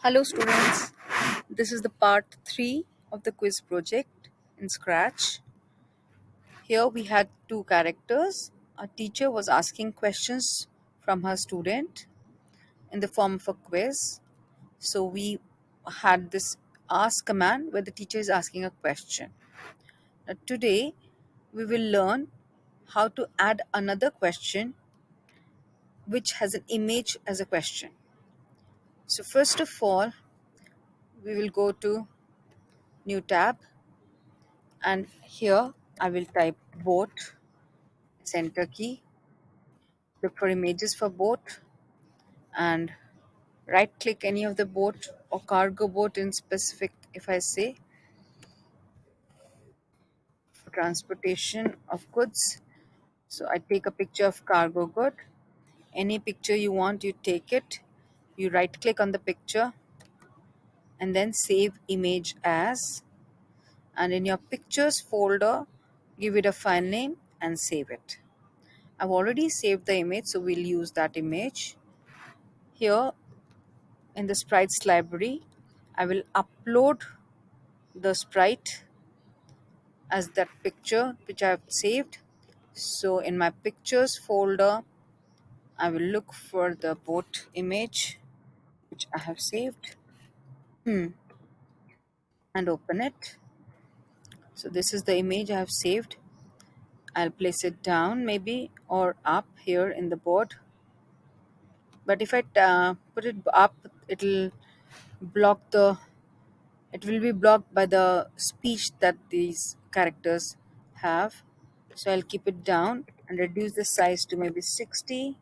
Hello students, this is the part 3 of the quiz project in Scratch. Here we had two characters. A teacher was asking questions from her student in the form of a quiz. So we had this ask command where the teacher is asking a question. Now today we will learn how to add another question which has an image as a question. So first of all, we will go to new tab, and here I will type boat, center key, look for images for boat, and right click any of the boat or cargo boat in specific. If I say for transportation of goods, so I take a picture of cargo good. Any picture you want, you take it, you right click on the picture and then save image as, and in your pictures folder give it a file name and save it. I've already saved the image, so we'll use that image. Here in the sprites library, I will upload the sprite as that picture which I have saved. So in my pictures folder, I will look for the boat image which I have saved and open it. So this is the image I have saved. I'll place it down maybe or up here in the board. But if I put it up, block the it will be blocked by the speech that these characters have. So I'll keep it down and reduce the size to maybe 60.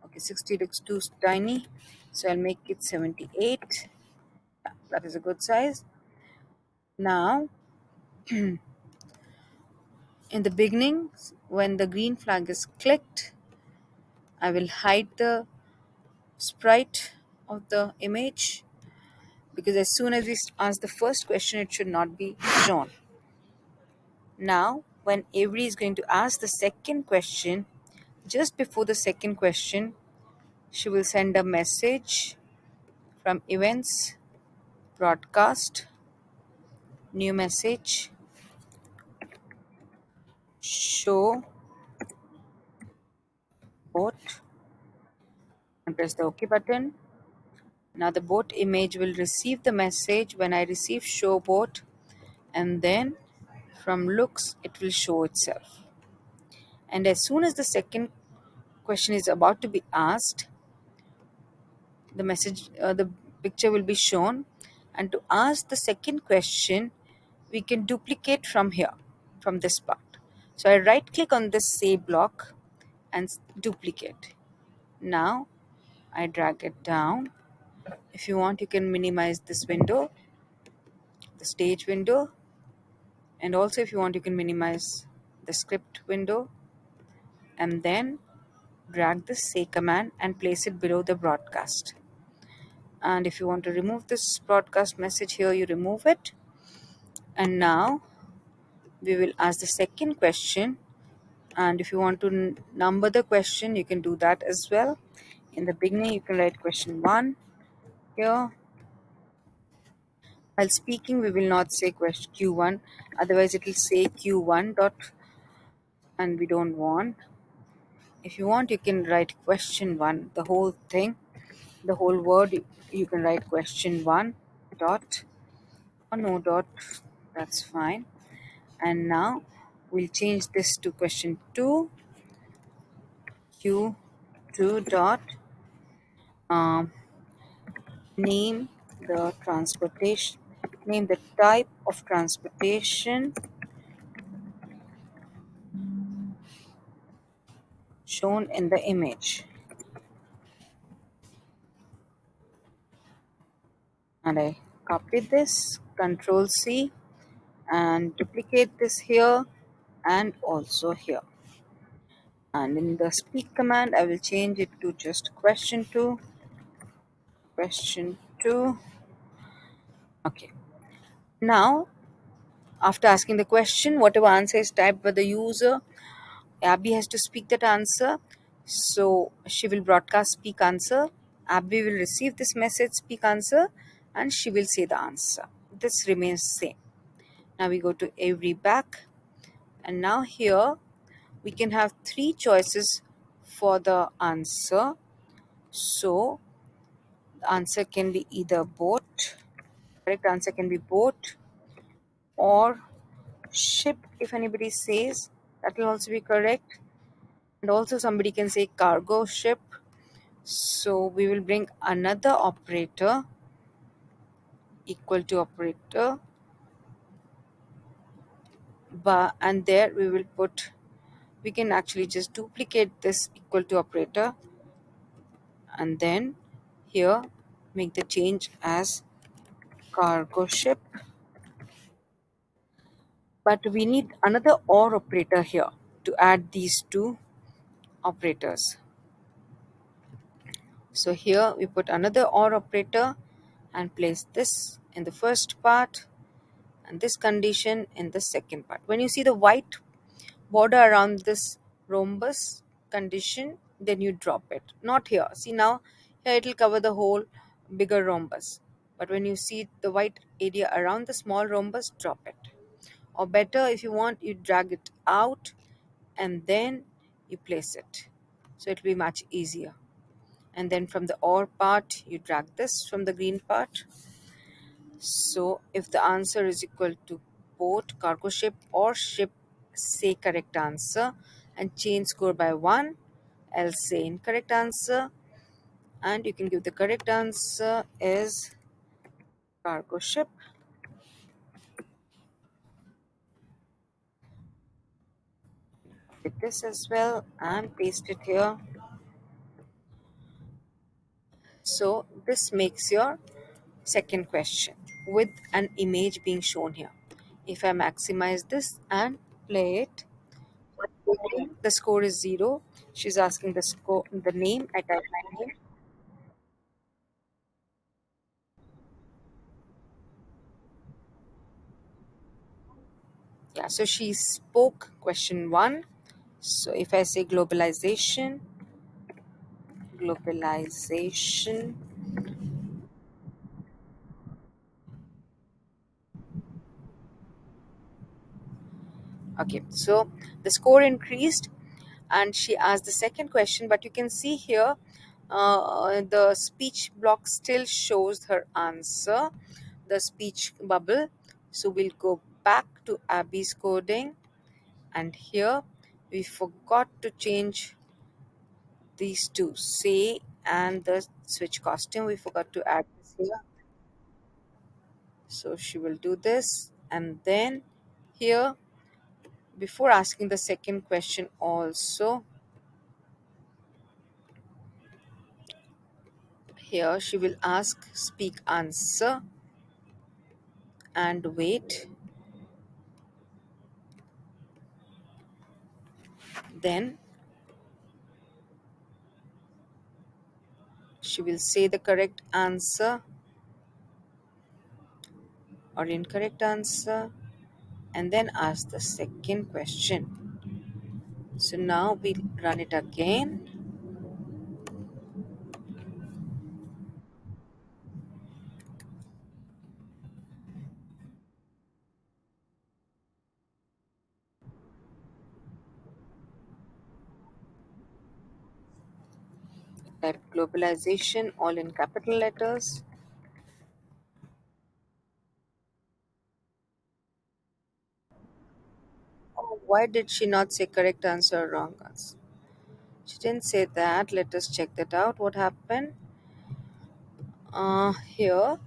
Okay, 60 looks too tiny, so I'll make it 78. Yeah, that is a good size. Now in the beginning, when the green flag is clicked, I will hide the sprite of the image, because as soon as we ask the first question, it should not be shown. Now, when Avery is going to ask the second question, just before the second question, she will send a message from events, broadcast, new message, show boat, and press the OK button. Now the boat image will receive the message when I receive show boat, and then from looks it will show itself. And as soon as the second question is about to be asked, the picture will be shown, and to ask the second question we can duplicate from here, from this part. So I right click on this save block and duplicate. Now I drag it down. If you want, you can minimize this window, the stage window, and also if you want, you can minimize the script window, and then drag the say command and place it below the broadcast. And if you want to remove this broadcast message here, you remove it. And now we will ask the second question, and if you want to number the question, you can do that as well. In the beginning, you can write question 1 here. While speaking, we will not say question q1, otherwise it will say q1 dot, and we don't want. If you want, you can write question 1, the whole thing, the whole word. You can write question 1 dot or no dot, that's fine. And now we'll change this to question 2, q2 dot, um, name the transportation, name the type of transportation shown in the image. And I copy this, Control C, and duplicate this here and also here. And in the speak command, I will change it to just question 2. Question 2. Okay. Now, after asking the question, whatever answer is typed by the user, Abby has to speak that answer. So she will broadcast speak answer, Abby will receive this message, speak answer, and she will say the answer. This remains same. Now we go to every back, and now here we can have three choices for the answer. So the answer can be either boat, correct answer can be boat, or ship. If anybody says, that will also be correct. And also somebody can say cargo ship. So we will bring another operator, equal to operator, but and there we will put, we can actually just duplicate this equal to operator, and then here make the change as cargo ship. But we need another or operator here to add these two operators. So here we put another or operator and place this in the first part and this condition in the second part. When you see the white border around this rhombus condition, then you drop it. Not here. See now, here it will cover the whole bigger rhombus. But when you see the white area around the small rhombus, drop it. Or better, if you want, you drag it out and then you place it. So it will be much easier. And then from the or part, you drag this from the green part. So if the answer is equal to boat, cargo ship, or ship, say correct answer and change score by 1, else say incorrect answer. And you can give the correct answer is cargo ship. With this as well and paste it here. So this makes your second question with an image being shown here. If I maximize this and play it, the score is 0. She's asking the score, the name. I type my name. Yeah, so she spoke question 1. So if I say globalization, globalization, okay, so the score increased and she asked the second question, but you can see here the speech block still shows her answer, the speech bubble. So we'll go back to Abby's coding, and here we forgot to change these two, say and the switch costume. We forgot to add this here. So she will do this, and then here, before asking the second question also, here she will ask speak answer and wait. Then she will say the correct answer or incorrect answer and then ask the second question. So now we run it again. Type globalization all in capital letters. Oh, why did she not say correct answer or wrong answer? She didn't say that. Let us check that out. What happened? Here,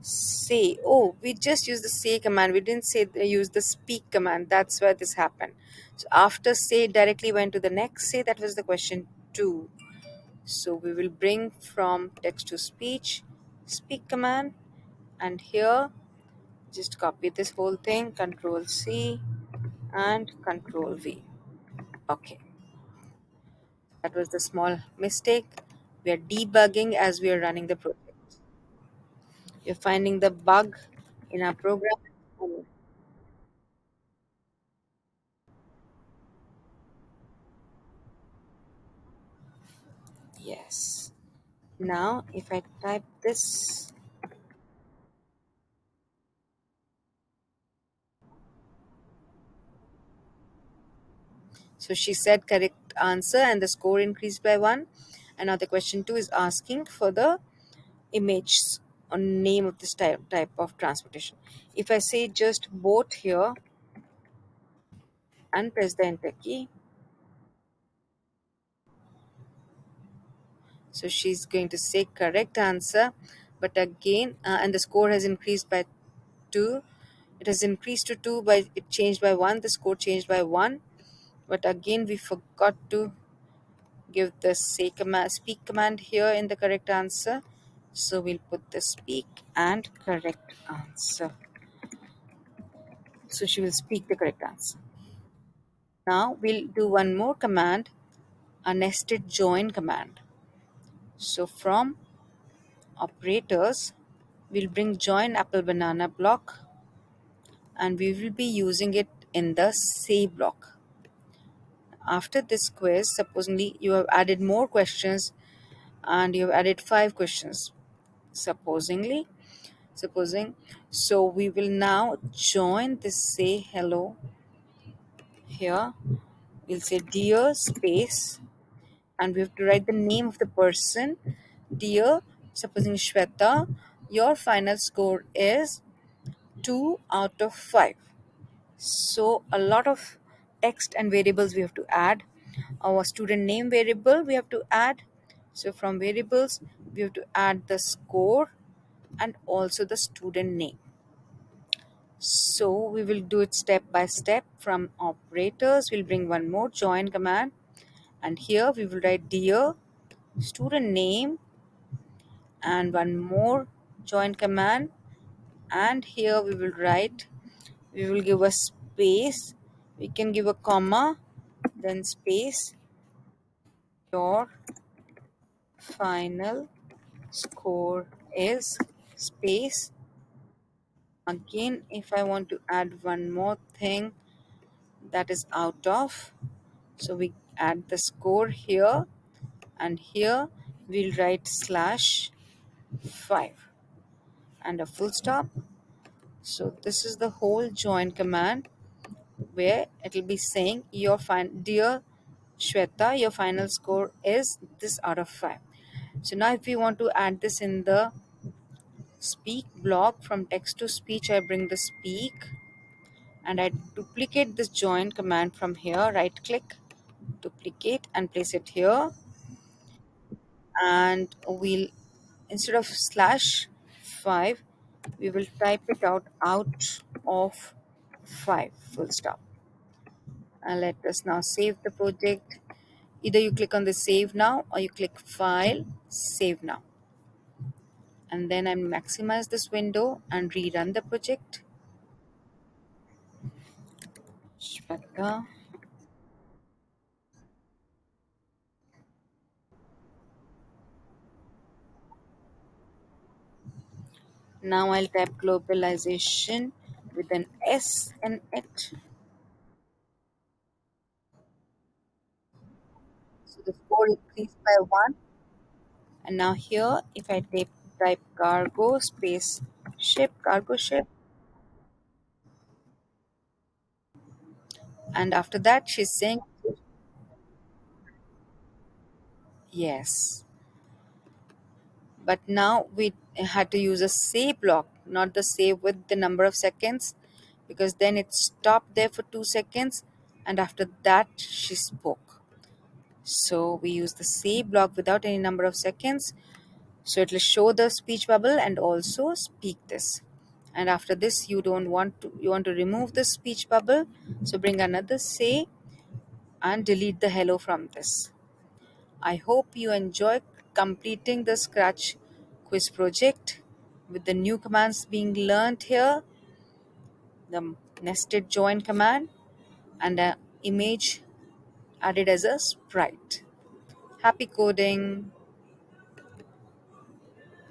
say. Oh, we just used the say command. We didn't say use the speak command. That's why this happened. So after say, directly went to the next say. That was the question 2. So we will bring from text to speech, speak command, and here just copy this whole thing. Control C and Control V. Okay. That was the small mistake. We are debugging as we are running the project. We're finding the bug in our program. Yes. Now, if I type this, so she said correct answer and the score increased by one. And now the question two is asking for the image or name of this type of transportation. If I say just boat here and press the enter key, so she's going to say correct answer. But again, and the score has increased by two. It has increased to two by it changed by one. The score changed by one. But again, we forgot to give the say command, speak command here in the correct answer. So we'll put the speak and correct answer. So she will speak the correct answer. Now we'll do one more command, a nested join command. So from operators, we'll bring join apple banana block and we will be using it in the say block. After this quiz, supposedly you have added more questions and you have added five questions. Supposingly, supposing. So we will now join this say hello here. We'll say dear space and we have to write the name of the person. Dear, supposing Shweta, your final score is 2 out of 5. So a lot of text and variables we have to add. Our student name variable we have to add. So from variables we have to add the score and also the student name. So we will do it step by step. From operators we'll bring one more join command and here we will write dear student name and one more join command and here we will give a space, we can give a comma, then space, your final score is space. Again, if I want to add one more thing, that is out of, so we add the score here and here we'll write slash 5 and a full stop. So this is the whole join command where it will be saying dear Shweta, your final score is this out of 5. So now if we want to add this in the speak block, from text to speech I bring the speak and I duplicate this join command from here, right click, duplicate and place it here, and we'll, instead of slash 5, we will type it out of 5 full stop. And let us now save the project. Either you click on the save now or you click file, save now. And then I maximize this window and rerun the project. Shweta. Now I'll type globalization with an S in it. So the score increased by 1. And now here, if I type cargo space ship, cargo ship, and after that she's saying yes. But now we had to use a say block, not the save with the number of seconds, because then it stopped there for 2 seconds and after that she spoke. So we use the say block without any number of seconds. So it will show the speech bubble and also speak this. And after this you want to remove the speech bubble. So bring another say and delete the hello from this. I hope you enjoy completing the Scratch quiz project with the new commands being learned here, the nested join command and an image added as a sprite. Happy coding!